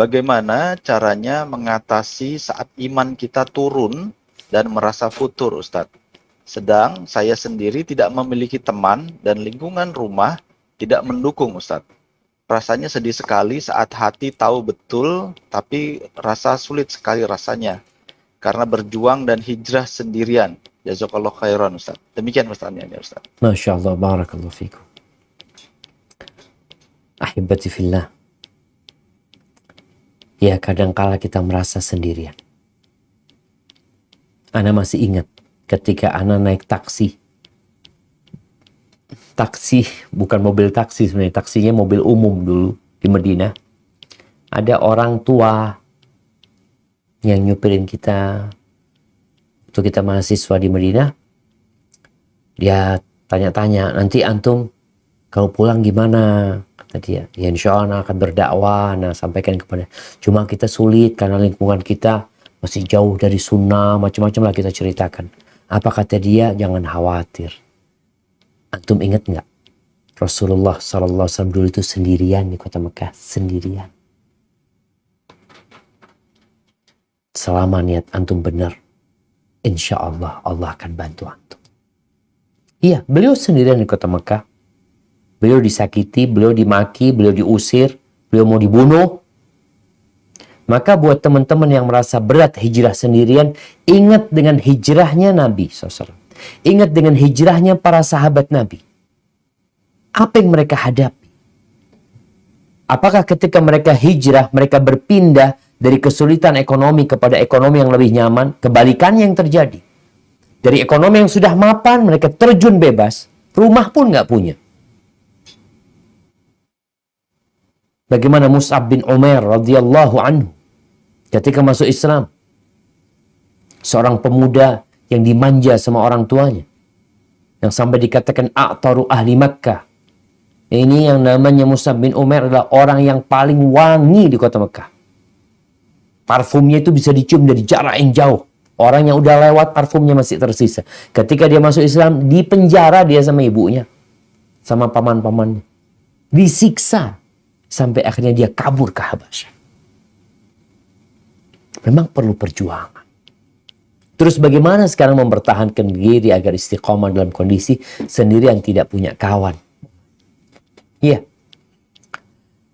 bagaimana caranya mengatasi saat iman kita turun dan merasa futur, Ustadz? Sedang saya sendiri tidak memiliki teman dan lingkungan rumah tidak mendukung, Ustadz. Rasanya sedih sekali saat hati tahu betul, tapi rasa sulit sekali rasanya. Karena berjuang dan hijrah sendirian. Jazakallah khairan, Ustadz. Demikian pertanyaannya, Ustadz. Masya Allah, barakallahu fikum. Ahibati fillah. Ya, kadangkala kita merasa sendirian. Ana masih ingat ketika Ana naik taksi. Taksi, bukan mobil taksi sebenarnya. Taksinya mobil umum dulu di Madinah. Ada orang tua yang nyupirin kita. Waktu kita mahasiswa di Madinah. Dia tanya-tanya, nanti antum kalau pulang gimana? Kata dia, ya insya Allah akan berdakwah. Nah, sampaikan kepada. Cuma kita sulit karena lingkungan kita masih jauh dari sunnah, macam-macam lah kita ceritakan. Apa kata dia? Jangan khawatir. Antum ingat nggak? Rasulullah SAW dulu itu sendirian di kota Mekah, sendirian. Selama niat antum benar, insya Allah Allah akan bantu antum. Iya, beliau sendirian di kota Mekah. Beliau disakiti, beliau dimaki, beliau diusir, beliau mau dibunuh. Maka buat teman-teman yang merasa berat hijrah sendirian, ingat dengan hijrahnya Nabi SAW. Ingat dengan hijrahnya para sahabat Nabi. Apa yang mereka hadapi? Apakah ketika mereka hijrah, mereka berpindah dari kesulitan ekonomi kepada ekonomi yang lebih nyaman? Kebalikannya yang terjadi. Dari ekonomi yang sudah mapan, mereka terjun bebas. Rumah pun nggak punya. Bagaimana Mus'ab bin Umair radhiyallahu anhu ketika masuk Islam, seorang pemuda yang dimanja sama orang tuanya, yang sampai dikatakan a'taru ahli Makkah. Ini yang namanya Mus'ab bin Umair adalah orang yang paling wangi di kota Mekah. Parfumnya itu bisa dicium dari jarak yang jauh. Orang yang udah lewat parfumnya masih tersisa. Ketika dia masuk Islam, dipenjara dia sama ibunya, sama paman-pamannya, disiksa. Sampai akhirnya dia kabur ke Habasyah. Memang perlu perjuangan. Terus bagaimana sekarang mempertahankan diri agar istiqomah dalam kondisi sendirian tidak punya kawan? Iya.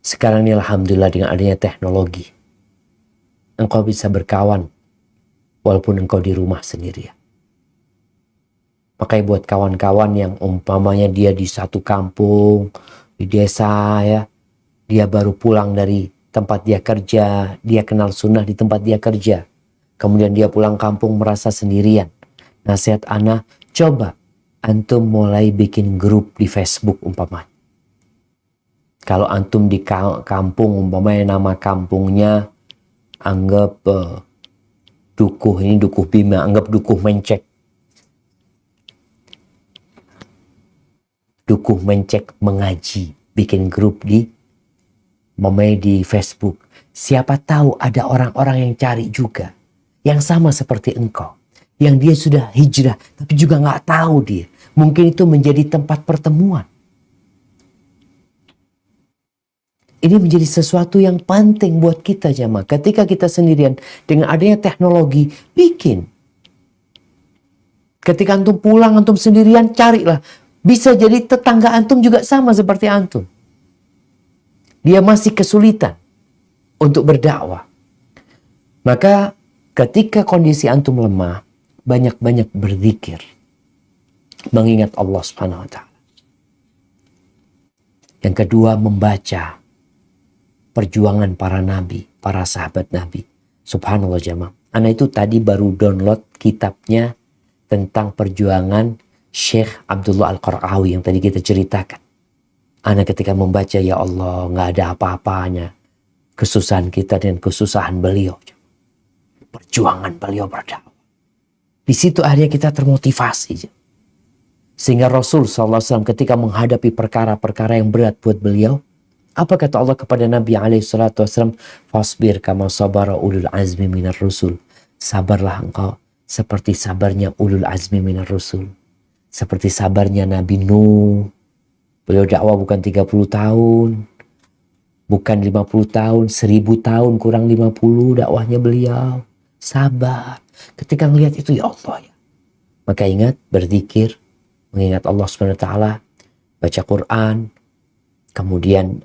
Sekarang ini alhamdulillah dengan adanya teknologi. Engkau bisa berkawan walaupun engkau di rumah sendirian. Makanya buat kawan-kawan yang umpamanya dia di satu kampung, di desa ya. Dia baru pulang dari tempat dia kerja, dia kenal sunnah di tempat dia kerja. Kemudian dia pulang kampung merasa sendirian. Nasihat ana, coba antum mulai bikin grup di Facebook umpamanya. Kalau antum di kampung umpamanya nama kampungnya anggap Dukuh, ini Dukuh Bima, anggap Dukuh Mencek. Dukuh Mencek mengaji, bikin grup di Facebook. Siapa tahu ada orang-orang yang cari juga. Yang sama seperti engkau. Yang dia sudah hijrah. Tapi juga nggak tahu dia. Mungkin itu menjadi tempat pertemuan. Ini menjadi sesuatu yang penting buat kita jamaah. Ketika kita sendirian. Dengan adanya teknologi. Bikin. Ketika antum pulang, antum sendirian, carilah. Bisa jadi tetangga antum juga sama seperti antum. Dia masih kesulitan untuk berdakwah. Maka ketika kondisi antum lemah, banyak-banyak berzikir. Mengingat Allah Subhanahu wa taala. Yang kedua, membaca perjuangan para nabi, para sahabat nabi. Subhanallah jamaah. Ana itu tadi baru download kitabnya tentang perjuangan Syekh Abdullah Al-Qara'awi yang tadi kita ceritakan. Ana ketika membaca, ya Allah, nggak ada apa-apanya kesusahan kita dan kesusahan beliau. Perjuangan beliau berdakwah. Di situ akhirnya kita termotivasi. Sehingga Rasul SAW ketika menghadapi perkara-perkara yang berat buat beliau, apa kata Allah kepada Nabi SAW? Fasbir kama sabara ulul azmi minar rusul. Sabarlah engkau seperti sabarnya ulul azmi minar rusul. Seperti sabarnya Nabi Nuh. Beliau dakwah bukan 30 tahun. Bukan 50 tahun, 1000 tahun kurang 50 dakwahnya beliau. Sabar. Ketika ngelihat itu, ya Allah ya. Maka ingat berzikir, mengingat Allah Subhanahu wa taala, baca Quran, kemudian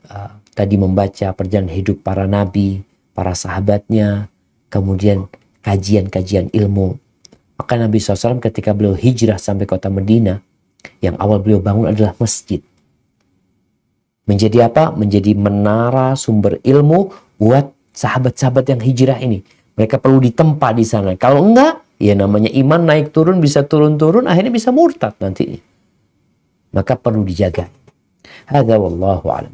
tadi membaca perjalanan hidup para nabi, para sahabatnya, kemudian kajian-kajian ilmu. Maka Nabi SAW ketika beliau hijrah sampai kota Madinah, yang awal beliau bangun adalah masjid. Menjadi apa? Menjadi menara sumber ilmu buat sahabat-sahabat yang hijrah ini. Mereka perlu ditempa di sana. Kalau enggak, ya namanya iman naik turun, bisa turun-turun, akhirnya bisa murtad nantinya. Maka perlu dijaga. Hadza wallahu a'lam.